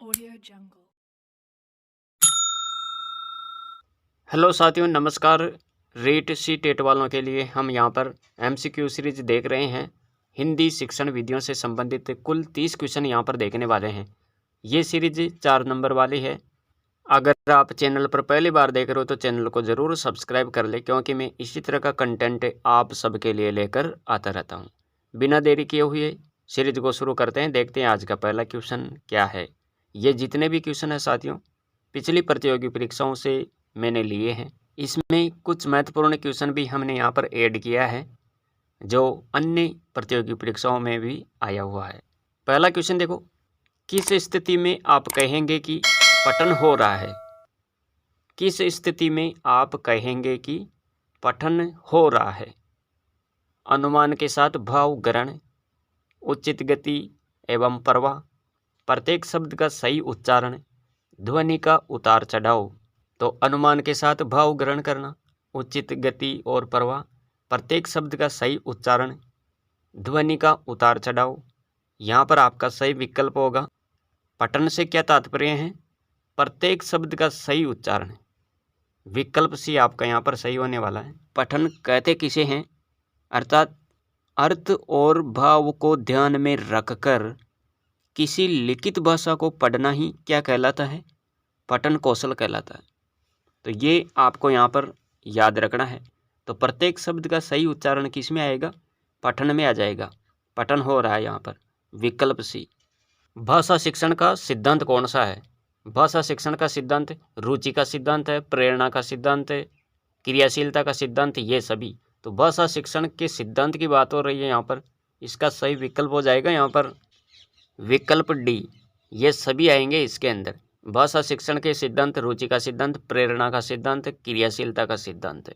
Audio Jungle। Hello साथियों, नमस्कार। REET C TET वालों के लिए हम यहाँ पर एमसीक्यू सीरीज देख रहे हैं। हिंदी शिक्षण विधियों से संबंधित कुल 30 क्वेश्चन यहाँ पर देखने वाले हैं। ये सीरीज 4 नंबर वाली है। अगर आप चैनल पर पहली बार देख रहे हो तो चैनल को ज़रूर सब्सक्राइब कर ले, क्योंकि मैं इसी तरह का कंटेंट आप सबके लिए लेकर आता रहता हूँ। बिना देरी किए हुए सीरीज को शुरू करते हैं। देखते हैं आज का पहला क्वेश्चन क्या है। ये जितने भी क्वेश्चन हैं साथियों, पिछली प्रतियोगी परीक्षाओं से मैंने लिए हैं। इसमें कुछ महत्वपूर्ण क्वेश्चन भी हमने यहाँ पर ऐड किया है जो अन्य प्रतियोगी परीक्षाओं में भी आया हुआ है। पहला क्वेश्चन देखो, किस स्थिति में आप कहेंगे कि पठन हो रहा है? किस स्थिति में आप कहेंगे कि पठन हो रहा है? अनुमान के साथ भाव ग्रहण, उचित गति एवं प्रवाह, प्रत्येक शब्द का सही उच्चारण, ध्वनि का उतार चढ़ाव। तो अनुमान के साथ भाव ग्रहण करना, उचित गति और प्रवाह, प्रत्येक शब्द का सही उच्चारण, ध्वनि का उतार चढ़ाव। यहाँ पर आपका सही विकल्प होगा। पठन से क्या तात्पर्य है? प्रत्येक शब्द का सही उच्चारण। विकल्प सी आपका यहाँ पर सही होने वाला है। पठन कहते किसे हैं? अर्थात अर्थ और भाव को ध्यान में रखकर किसी लिखित भाषा को पढ़ना ही क्या कहलाता है? पठन कौशल कहलाता है। तो ये आपको यहाँ पर याद रखना है। तो प्रत्येक शब्द का सही उच्चारण किस में आएगा? पठन में आ जाएगा। पठन हो रहा है यहाँ पर, विकल्प सी। भाषा शिक्षण का सिद्धांत कौन सा है? भाषा शिक्षण का सिद्धांत रुचि का सिद्धांत है, प्रेरणा का सिद्धांत है, क्रियाशीलता का सिद्धांत, ये सभी। तो भाषा शिक्षण के सिद्धांत की बात हो रही है यहाँ पर। इसका सही विकल्प हो जाएगा यहाँ पर विकल्प डी। ये सभी आएंगे इसके अंदर। भाषा शिक्षण के सिद्धांत रुचि का सिद्धांत, प्रेरणा का सिद्धांत, क्रियाशीलता का सिद्धांत,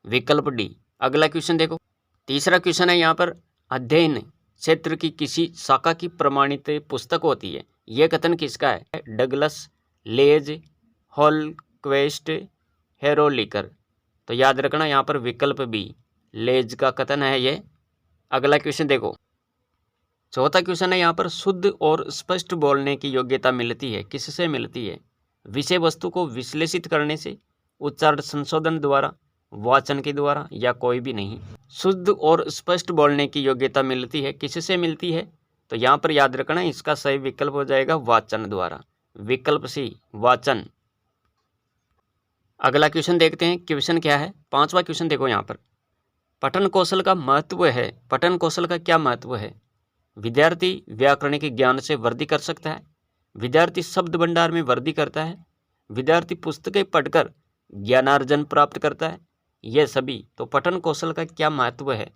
विकल्प डी। अगला क्वेश्चन देखो, तीसरा क्वेश्चन है यहाँ पर, अध्ययन क्षेत्र की किसी शाखा की प्रमाणित पुस्तक होती है। यह कथन किसका है? डगलस, लेज, हॉलक्वेस्ट, हेरोलिकर। तो याद रखना यहाँ पर विकल्प बी, लेज का कथन है ये। अगला क्वेश्चन देखो, चौथा क्वेश्चन है यहाँ पर, शुद्ध और स्पष्ट बोलने की योग्यता मिलती है, किससे मिलती है? विषय वस्तु को विश्लेषित करने से, उच्चारण संशोधन द्वारा, वाचन के द्वारा, या कोई भी नहीं। शुद्ध और स्पष्ट बोलने की योग्यता मिलती है, किससे मिलती है? तो यहाँ पर याद रखना इसका सही विकल्प हो जाएगा वाचन द्वारा, विकल्प सी, वाचन। अगला क्वेश्चन देखते हैं। क्वेश्चन क्या है? पांचवा क्वेश्चन देखो यहाँ पर, पठन कौशल का महत्व है। पठन कौशल का क्या महत्व है? विद्यार्थी व्याकरणिक ज्ञान से वृद्धि कर सकता है, विद्यार्थी शब्द भंडार में वृद्धि करता है, विद्यार्थी पुस्तकें पढ़कर ज्ञानार्जन प्राप्त करता है, ये सभी। तो पठन कौशल का क्या महत्व है?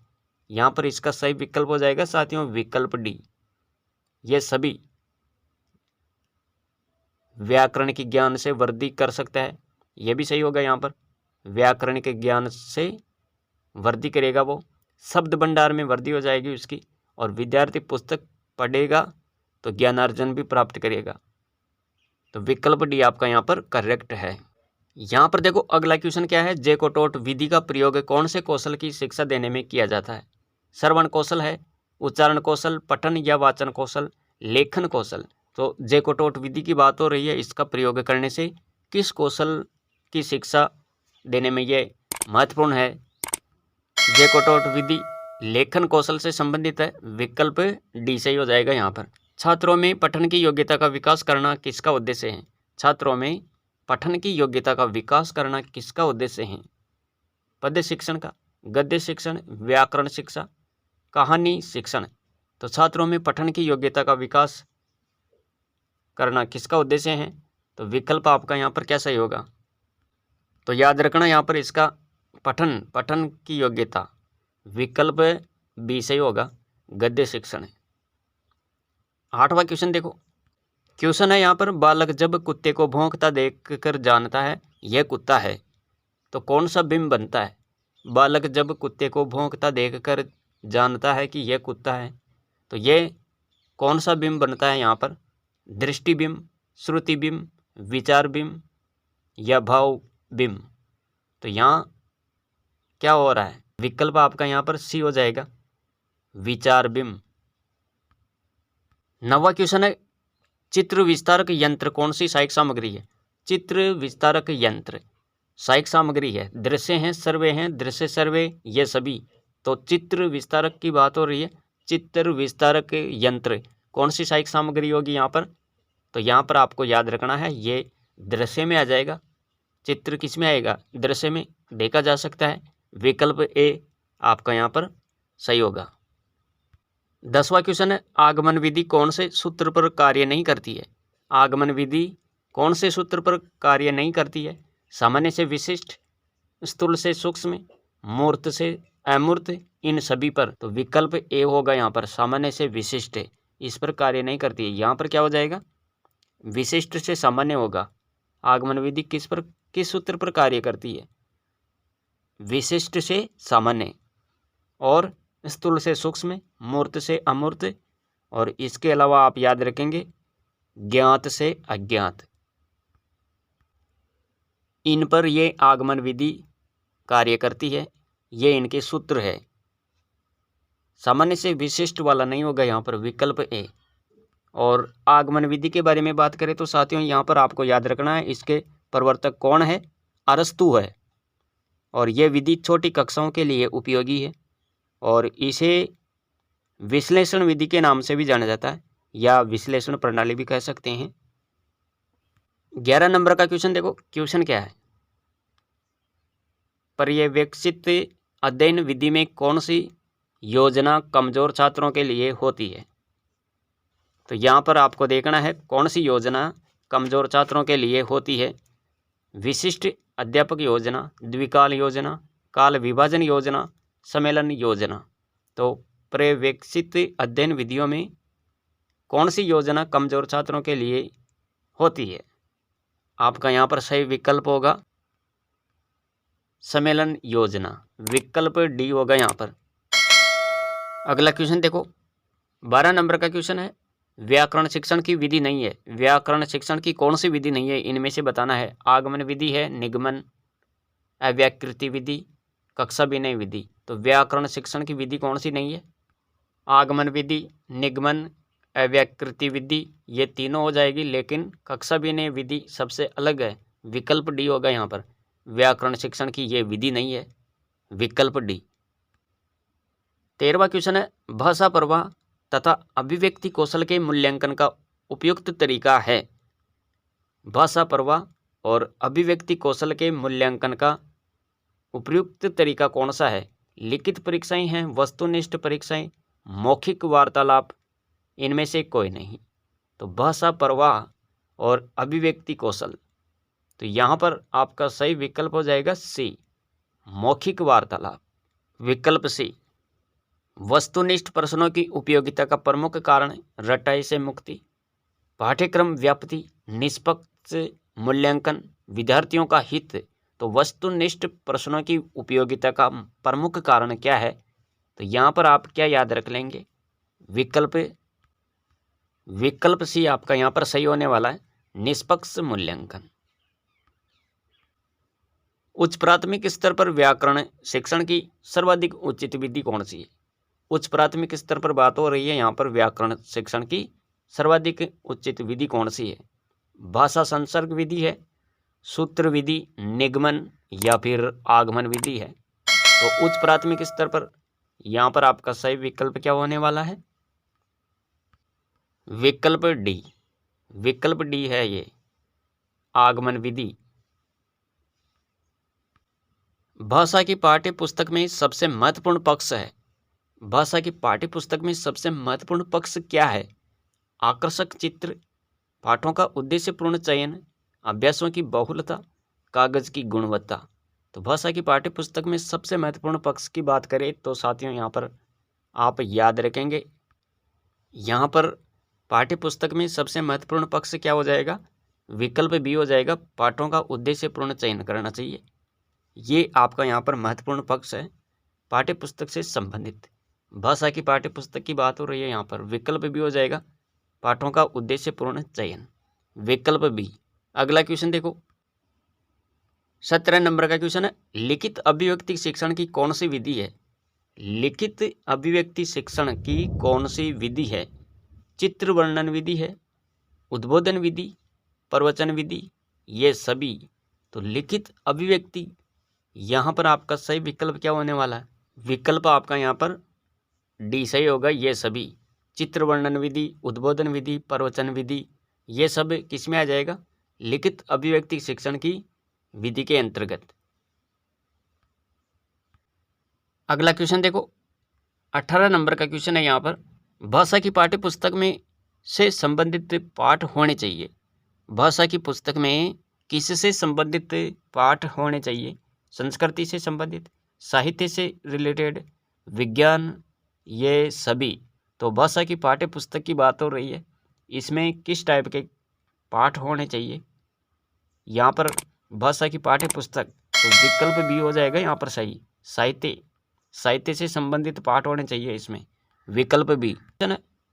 यहाँ पर इसका सही विकल्प हो जाएगा साथियों विकल्प डी, ये सभी। व्याकरणिक ज्ञान से वृद्धि कर सकता है, ये भी सही होगा। यहाँ पर व्याकरणिक ज्ञान से वृद्धि करेगा वो, शब्द भंडार में वृद्धि हो जाएगी उसकी, और विद्यार्थी पुस्तक पढ़ेगा तो ज्ञानार्जन भी प्राप्त करेगा। तो विकल्प डी आपका यहाँ पर करेक्ट है। यहाँ पर देखो अगला क्वेश्चन क्या है, जैकोटोट विधि का प्रयोग कौन से कौशल की शिक्षा देने में किया जाता है? श्रवण कौशल है, उच्चारण कौशल, पठन या वाचन कौशल, लेखन कौशल। तो जैकोटोट विधि की बात हो रही है, इसका प्रयोग करने से किस कौशल की शिक्षा देने में ये महत्वपूर्ण है? जैकोटोट विधि लेखन कौशल से संबंधित है, विकल्प डी सही हो जाएगा यहाँ पर। छात्रों में पठन की योग्यता का विकास करना किसका उद्देश्य है? छात्रों में पठन की योग्यता का विकास करना किसका उद्देश्य है? पद्य शिक्षण का, गद्य शिक्षण, व्याकरण शिक्षा, कहानी शिक्षण। तो छात्रों में पठन की योग्यता का विकास करना किसका उद्देश्य है? तो विकल्प आपका यहाँ पर क्या सही होगा? तो याद रखना यहाँ पर इसका पठन की योग्यता, विकल्प बी सही होगा, गद्य शिक्षण। आठवां क्वेश्चन देखो, क्वेश्चन है यहाँ पर, बालक जब कुत्ते को भौंकता देखकर जानता है यह कुत्ता है, तो कौन सा बिंब बनता है? बालक जब कुत्ते को भौंकता देखकर जानता है कि यह कुत्ता है, तो यह कौन सा बिंब बनता है यहाँ पर? दृष्टि बिंब, श्रुति बिंब, विचार बिंब, या भाव बिंब। तो यहाँ क्या हो रहा है? विकल्प आपका यहाँ पर सी हो जाएगा, विचार बिंब। नवा क्वेश्चन है, चित्र विस्तारक यंत्र कौन सी सहायक सामग्री है? चित्र विस्तारक यंत्र सहायक सामग्री है। दृश्य हैं, सर्वे हैं, दृश्य सर्वे ये सभी। तो चित्र विस्तारक की बात हो रही है। चित्र विस्तारक यंत्र कौन सी सहायक सामग्री होगी यहाँ पर? तो यहाँ पर आपको याद रखना है, ये दृश्य में आ जाएगा। चित्र किस में आएगा? दृश्य में। देखा जा सकता है। विकल्प ए आपका यहाँ पर सही होगा। 10वां क्वेश्चन है, आगमन विधि कौन से सूत्र पर कार्य नहीं करती है? आगमन विधि कौन से सूत्र पर कार्य नहीं करती है? सामान्य से विशिष्ट, स्थूल से सूक्ष्म, मूर्त से अमूर्त, इन सभी पर। तो विकल्प ए होगा यहाँ पर, सामान्य से विशिष्ट, इस पर कार्य नहीं करती है। यहाँ पर क्या हो जाएगा? विशिष्ट से सामान्य होगा। आगमन विधि किस सूत्र पर कार्य करती है? विशिष्ट से सामान्य, और स्थूल से सूक्ष्म, मूर्त से अमूर्त, और इसके अलावा आप याद रखेंगे ज्ञात से अज्ञात, इन पर ये आगमन विधि कार्य करती है। ये इनके सूत्र है। सामान्य से विशिष्ट वाला नहीं होगा यहाँ पर, विकल्प ए। और आगमन विधि के बारे में बात करें तो साथियों यहाँ पर आपको याद रखना है, इसके प्रवर्तक कौन है? अरस्तु है। और ये विधि छोटी कक्षाओं के लिए उपयोगी है, और इसे विश्लेषण विधि के नाम से भी जाना जाता है, या विश्लेषण प्रणाली भी कह सकते हैं। 11 नंबर का क्वेश्चन देखो, क्वेश्चन क्या है? पर्यवेक्षित अध्ययन विधि में कौन सी योजना कमजोर छात्रों के लिए होती है? तो यहाँ पर आपको देखना है कौन सी योजना कमजोर छात्रों के लिए होती है। विशिष्ट अध्यापक योजना, द्विकाल योजना, काल विभाजन योजना, सम्मेलन योजना। तो पर्यवेक्षित अध्ययन विधियों में कौन सी योजना कमजोर छात्रों के लिए होती है? आपका यहाँ पर सही विकल्प होगा सम्मेलन योजना, विकल्प डी होगा यहाँ पर। अगला क्वेश्चन देखो, 12 नंबर का क्वेश्चन है, व्याकरण शिक्षण की विधि नहीं है। व्याकरण शिक्षण की कौन सी विधि नहीं है, इनमें से बताना है। आगमन विधि है, निगमन, अव्याकृति विधि, कक्षा विनय विधि। तो व्याकरण शिक्षण की विधि कौन सी नहीं है? आगमन विधि, निगमन, अव्याकृति विधि, ये तीनों हो जाएगी, लेकिन कक्षा विनय विधि सबसे अलग है। विकल्प डी होगा यहाँ पर। व्याकरण शिक्षण की ये विधि नहीं है, विकल्प डी। 13वां क्वेश्चन है, भाषा प्रवाह तथा अभिव्यक्ति कौशल के मूल्यांकन का उपयुक्त तरीका है। भाषा प्रवाह और अभिव्यक्ति कौशल के मूल्यांकन का उपयुक्त तरीका कौन सा है? लिखित परीक्षाएं हैं, वस्तुनिष्ठ परीक्षाएं, मौखिक वार्तालाप, इनमें से कोई नहीं। तो भाषा प्रवाह और अभिव्यक्ति कौशल, तो यहाँ पर आपका सही विकल्प हो जाएगा सी, मौखिक वार्तालाप, विकल्प सी। वस्तुनिष्ठ प्रश्नों की उपयोगिता का प्रमुख कारण रटाई से मुक्ति, पाठ्यक्रम व्याप्ति, निष्पक्ष मूल्यांकन, विद्यार्थियों का हित। तो वस्तुनिष्ठ प्रश्नों की उपयोगिता का प्रमुख कारण क्या है? तो यहाँ पर आप क्या याद रख लेंगे? विकल्प सी आपका यहाँ पर सही होने वाला है, निष्पक्ष मूल्यांकन। उच्च प्राथमिक स्तर पर व्याकरण शिक्षण की सर्वाधिक उचित विधि कौन सी है? उच्च प्राथमिक स्तर पर बात हो रही है, यहाँ पर व्याकरण शिक्षण की सर्वाधिक उचित विधि कौन सी है? भाषा संसर्ग विधि है, सूत्र विधि, निगमन, या फिर आगमन विधि है। तो उच्च प्राथमिक स्तर पर यहाँ पर आपका सही विकल्प क्या होने वाला है? विकल्प डी, विकल्प डी है ये, आगमन विधि। भाषा की पाठ्य पुस्तक में सबसे महत्वपूर्ण पक्ष है। भाषा की पाठ्य पुस्तक में सबसे महत्वपूर्ण पक्ष क्या है? आकर्षक चित्र, पाठों का उद्देश्यपूर्ण चयन, अभ्यासों की बहुलता, कागज की गुणवत्ता। तो भाषा की पाठ्य पुस्तक में सबसे महत्वपूर्ण पक्ष की बात करें तो साथियों यहाँ पर आप याद रखेंगे, यहाँ पर पाठ्य पुस्तक में सबसे महत्वपूर्ण पक्ष क्या हो जाएगा? विकल्प बी हो जाएगा, पाठों का उद्देश्यपूर्ण चयन करना चाहिए। ये आपका यहाँ पर महत्वपूर्ण पक्ष है पाठ्य पुस्तक से संबंधित। भाषा की पाठ्य पुस्तक की बात हो रही है यहाँ पर, विकल्प बी हो जाएगा, पाठों का उद्देश्यपूर्ण चयन, विकल्प बी। अगला क्वेश्चन देखो, 17 नंबर का क्वेश्चन है, लिखित अभिव्यक्ति शिक्षण की कौन सी विधि है? लिखित अभिव्यक्ति शिक्षण की कौन सी विधि है? चित्र वर्णन विधि है, उद्बोधन विधि, प्रवचन विधि, ये सभी। तो लिखित अभिव्यक्ति, यहाँ पर आपका सही विकल्प क्या होने वाला है? विकल्प आपका यहाँ पर डी सही होगा, ये सभी। चित्र वर्णन विधि, उद्बोधन विधि, प्रवचन विधि, ये सब किस में आ जाएगा? लिखित अभिव्यक्ति शिक्षण की विधि के अंतर्गत। अगला क्वेश्चन देखो, 18 नंबर का क्वेश्चन है यहाँ पर। भाषा की पाठ्य पुस्तक में से संबंधित पाठ होने चाहिए। भाषा की पुस्तक में किससे संबंधित पाठ होने चाहिए? संस्कृति से संबंधित, साहित्य से रिलेटेड, विज्ञान, ये सभी। तो भाषा की पाठ्य पुस्तक की बात हो रही है, इसमें किस टाइप के पाठ होने चाहिए? यहाँ पर भाषा की पाठ्य पुस्तक, तो विकल्प भी हो जाएगा यहाँ पर सही। साहित्य से संबंधित पाठ होने चाहिए इसमें, विकल्प भी।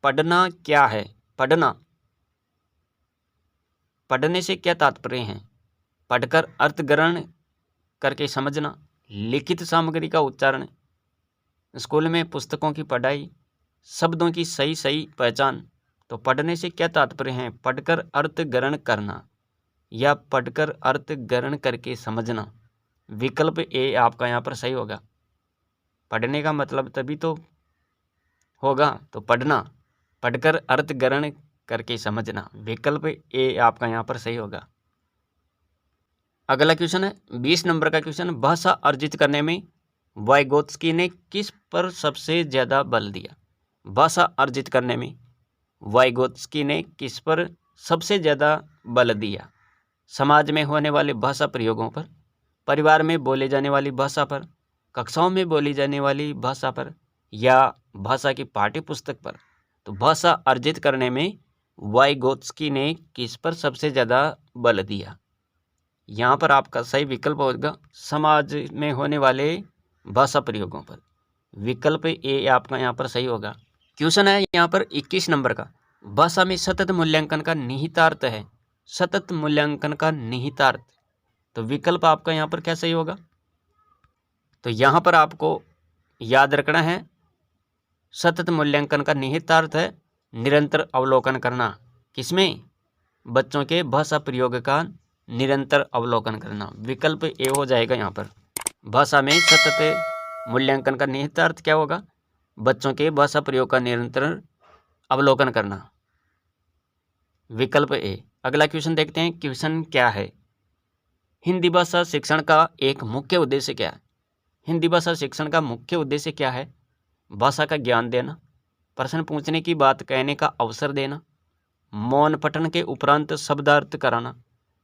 पढ़ना क्या है? पढ़ने से क्या तात्पर्य है? पढ़कर अर्थ ग्रहण करके समझना, लिखित सामग्री का उच्चारण, स्कूल में पुस्तकों की पढ़ाई, शब्दों की सही पहचान। तो पढ़ने से क्या तात्पर्य है? पढ़कर अर्थ ग्रहण करना या पढ़कर अर्थ ग्रहण करके समझना। विकल्प ए आपका यहाँ पर सही होगा। पढ़ने का मतलब तभी तो होगा, तो पढ़ना, पढ़कर अर्थ ग्रहण करके समझना। विकल्प ए आपका यहाँ पर सही होगा। अगला क्वेश्चन है 20 नंबर का क्वेश्चन। भाषा अर्जित करने में वाइगोत्स्की ने किस पर सबसे ज़्यादा बल दिया? भाषा अर्जित करने में वाइगोत्स्की ने किस पर सबसे ज़्यादा बल दिया? समाज में होने वाले भाषा प्रयोगों पर, परिवार में बोले जाने वाली भाषा पर, कक्षाओं में बोली जाने वाली भाषा पर, या भाषा की पाठ्य पुस्तक पर। तो भाषा अर्जित करने में वाइगोत्स्की ने किस पर सबसे ज़्यादा बल दिया? यहाँ पर आपका सही विकल्प होगा समाज में होने वाले भाषा प्रयोगों पर। विकल्प ए आपका यहाँ पर सही होगा। क्वेश्चन है यहाँ पर 21 नंबर का। भाषा में सतत मूल्यांकन का निहितार्थ है। सतत मूल्यांकन का निहितार्थ, तो विकल्प आपका यहाँ पर क्या सही होगा? तो यहाँ पर आपको याद रखना है, सतत मूल्यांकन का निहितार्थ है निरंतर अवलोकन करना। किसमें? बच्चों के भाषा प्रयोग का निरंतर अवलोकन करना। विकल्प ए हो जाएगा यहाँ पर। भाषा में सतत मूल्यांकन का निहितार्थ क्या होगा? बच्चों के भाषा प्रयोग का निरंतर अवलोकन करना। विकल्प ए। अगला क्वेश्चन देखते हैं। क्वेश्चन क्या है? हिंदी भाषा शिक्षण का एक मुख्य उद्देश्य क्या है? हिंदी भाषा शिक्षण का मुख्य उद्देश्य क्या है? भाषा का ज्ञान देना, प्रश्न पूछने की बात कहने का अवसर देना, मौन पठन के उपरांत शब्दार्थ कराना,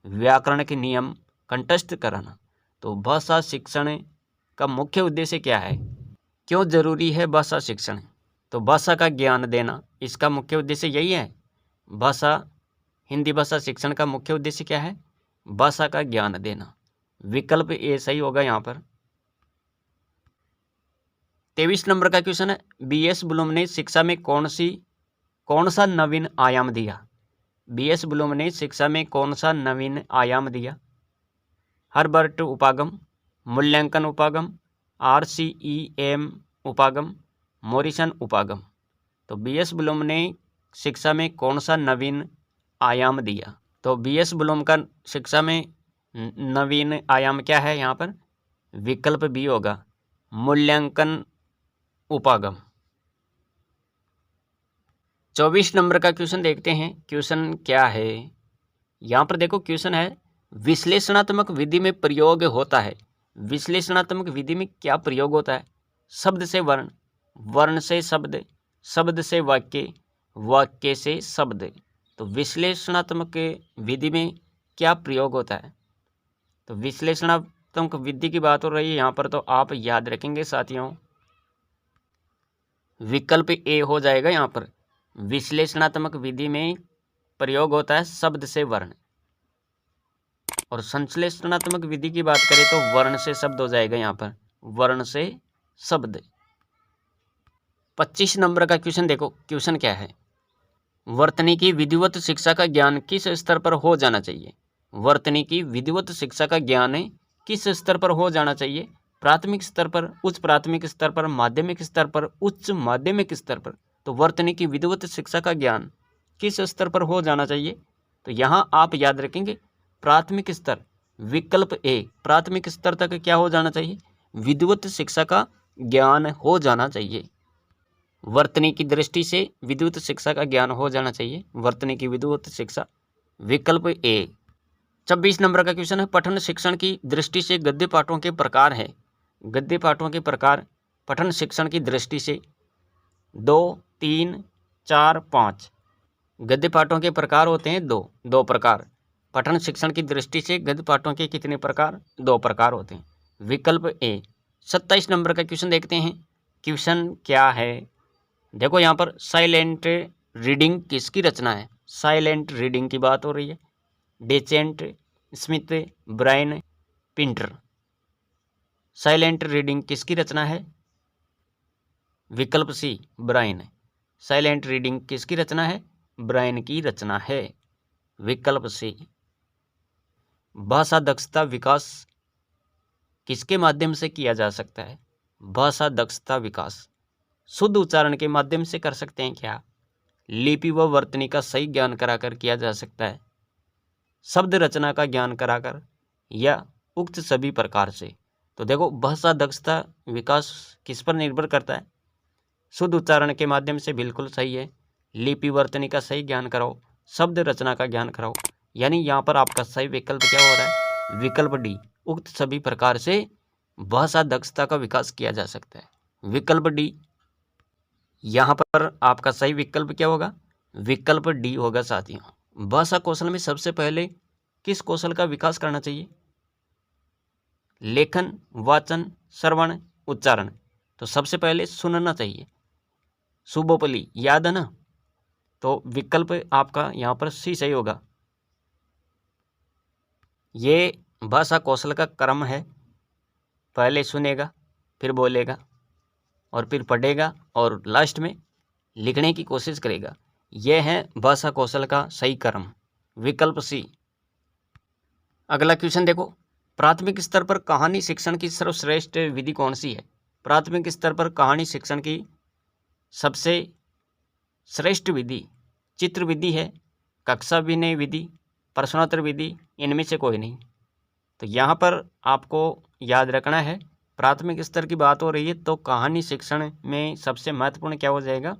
व्याकरण के नियम कंठस्थ कराना। तो भाषा शिक्षण का मुख्य उद्देश्य क्या है? क्यों जरूरी है भाषा शिक्षण? तो भाषा का ज्ञान देना, इसका मुख्य उद्देश्य यही है। हिंदी भाषा शिक्षण का मुख्य उद्देश्य क्या है? भाषा का ज्ञान देना। विकल्प ए सही होगा यहाँ पर। 23 नंबर का क्वेश्चन है। बीएस ब्लूम ने शिक्षा में कौन सा नवीन आयाम दिया? बीएस ब्लूम ने शिक्षा में कौन सा नवीन आयाम दिया? हर्बर्ट उपागम, मूल्यांकन उपागम, RCEM उपागम, मॉरिसन उपागम। तो बीएस ब्लूम ने शिक्षा में कौन सा नवीन आयाम दिया? तो बीएस ब्लूम का शिक्षा में नवीन आयाम क्या है यहाँ पर? विकल्प बी होगा, मूल्यांकन उपागम। 24 नंबर का क्वेश्चन देखते हैं। क्वेश्चन क्या है? यहाँ पर देखो क्वेश्चन है, विश्लेषणात्मक विधि में प्रयोग होता है। विश्लेषणात्मक विधि में क्या प्रयोग होता है? शब्द से वर्ण, वर्ण से शब्द, शब्द से वाक्य, वाक्य से शब्द। तो विश्लेषणात्मक विधि में क्या प्रयोग होता है? तो विश्लेषणात्मक विधि की बात हो रही है यहाँ पर, तो आप याद रखेंगे साथियों, विकल्प ए हो जाएगा यहाँ पर। विश्लेषणात्मक विधि में प्रयोग होता है शब्द से वर्ण, और संश्लेषणात्मक विधि की बात करें तो वर्ण से शब्द हो जाएगा यहाँ पर, वर्ण से शब्द। 25 नंबर का क्वेश्चन देखो। क्वेश्चन क्या है? वर्तनी की विधिवत शिक्षा का ज्ञान किस स्तर पर हो जाना चाहिए? वर्तनी की विधिवत शिक्षा का ज्ञान किस स्तर पर हो जाना चाहिए? प्राथमिक स्तर पर, उच्च प्राथमिक स्तर पर, माध्यमिक स्तर पर, उच्च माध्यमिक स्तर पर। तो वर्तनी की विधिवत शिक्षा का ज्ञान किस स्तर पर हो जाना चाहिए? तो यहाँ आप याद रखेंगे प्राथमिक स्तर, विकल्प ए, प्राथमिक स्तर तक क्या हो जाना चाहिए? विधिवत शिक्षा का ज्ञान हो जाना चाहिए। वर्तनी की दृष्टि से विधिवत शिक्षा का ज्ञान हो जाना चाहिए, वर्तनी की विधिवत शिक्षा, विकल्प ए। 26 नंबर का क्वेश्चन है, पठन शिक्षण की दृष्टि से गद्य पाठों के प्रकार है। गद्य पाठों के प्रकार पठन शिक्षण की दृष्टि से 2, 3, 4, 5। गद्य पाठों के प्रकार होते हैं दो प्रकार। पठन शिक्षण की दृष्टि से गद्य पाठों के कितने प्रकार? 2 प्रकार होते हैं, विकल्प ए। 27 नंबर का क्वेश्चन देखते हैं। क्वेश्चन क्या है? देखो यहाँ पर साइलेंट रीडिंग किसकी रचना है? साइलेंट रीडिंग की बात हो रही है। डेचेंट, Smith, Bryan, Pinter. Silent reading किसकी रचना है? विकल्प सी, ब्रायन। साइलेंट रीडिंग किसकी रचना है? ब्रायन की रचना है, विकल्प सी। भाषा दक्षता विकास किसके माध्यम से किया जा सकता है? भाषा दक्षता विकास शुद्ध उच्चारण के माध्यम से कर सकते हैं क्या? लिपि व वर्तनी का सही ज्ञान कराकर किया जा सकता है, शब्द रचना का ज्ञान कराकर, या उक्त सभी प्रकार से? तो देखो भाषा दक्षता विकास किस पर निर्भर करता है? शुद्ध उच्चारण के माध्यम से, बिल्कुल सही है। लिपि वर्तनी का सही ज्ञान कराओ, शब्द रचना का ज्ञान कराओ, यानी यहाँ पर आपका सही विकल्प क्या हो रहा है? विकल्प डी, उक्त सभी प्रकार से भाषा दक्षता का विकास किया जा सकता है, विकल्प डी। यहाँ पर आपका सही विकल्प क्या होगा? विकल्प डी होगा साथियों। भाषा कौशल में सबसे पहले किस कौशल का विकास करना चाहिए? लेखन, वाचन, श्रवण, उच्चारण। तो सबसे पहले सुनना चाहिए। सुबोपली याद है ना? तो विकल्प आपका यहाँ पर सी सही होगा। ये भाषा कौशल का क्रम है, पहले सुनेगा, फिर बोलेगा, और फिर पढ़ेगा, और लास्ट में लिखने की कोशिश करेगा। यह है भाषा कौशल का सही क्रम, विकल्प सी। अगला क्वेश्चन देखो, प्राथमिक स्तर पर कहानी शिक्षण की सर्वश्रेष्ठ विधि कौन सी है? प्राथमिक स्तर पर कहानी शिक्षण की सबसे श्रेष्ठ विधि चित्र विधि है, कक्षा विनय विधि, प्रश्नोत्तर विधि, इनमें से कोई नहीं। तो यहाँ पर आपको याद रखना है, प्राथमिक स्तर की बात हो रही है तो कहानी शिक्षण में सबसे महत्वपूर्ण क्या हो जाएगा?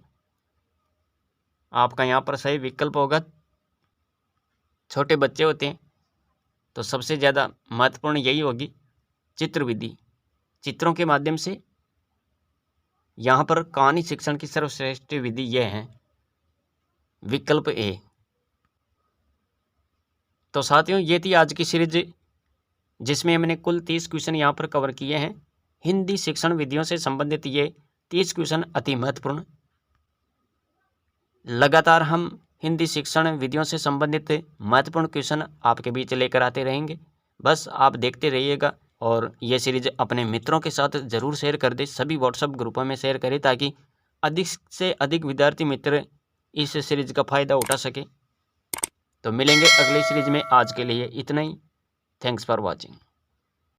आपका यहाँ पर सही विकल्प होगा, छोटे बच्चे होते हैं तो सबसे ज़्यादा महत्वपूर्ण यही होगी चित्र विधि। चित्रों के माध्यम से यहाँ पर कहानी शिक्षण की सर्वश्रेष्ठ विधि यह है, विकल्प ए। तो साथियों ये थी आज की सीरीज, जिसमें हमने कुल 30 क्वेश्चन यहाँ पर कवर किए हैं। हिंदी शिक्षण विधियों से संबंधित ये 30 क्वेश्चन अति महत्वपूर्ण। लगातार हम हिंदी शिक्षण विधियों से संबंधित महत्वपूर्ण क्वेश्चन आपके बीच लेकर आते रहेंगे। बस आप देखते रहिएगा, और ये सीरीज अपने मित्रों के साथ ज़रूर शेयर कर दें, सभी व्हाट्सएप ग्रुपों में शेयर करें, ताकि अधिक से अधिक विद्यार्थी मित्र इस सीरीज का फ़ायदा उठा सके। तो मिलेंगे अगली सीरीज में, आज के लिए इतना ही। Thanks for watching.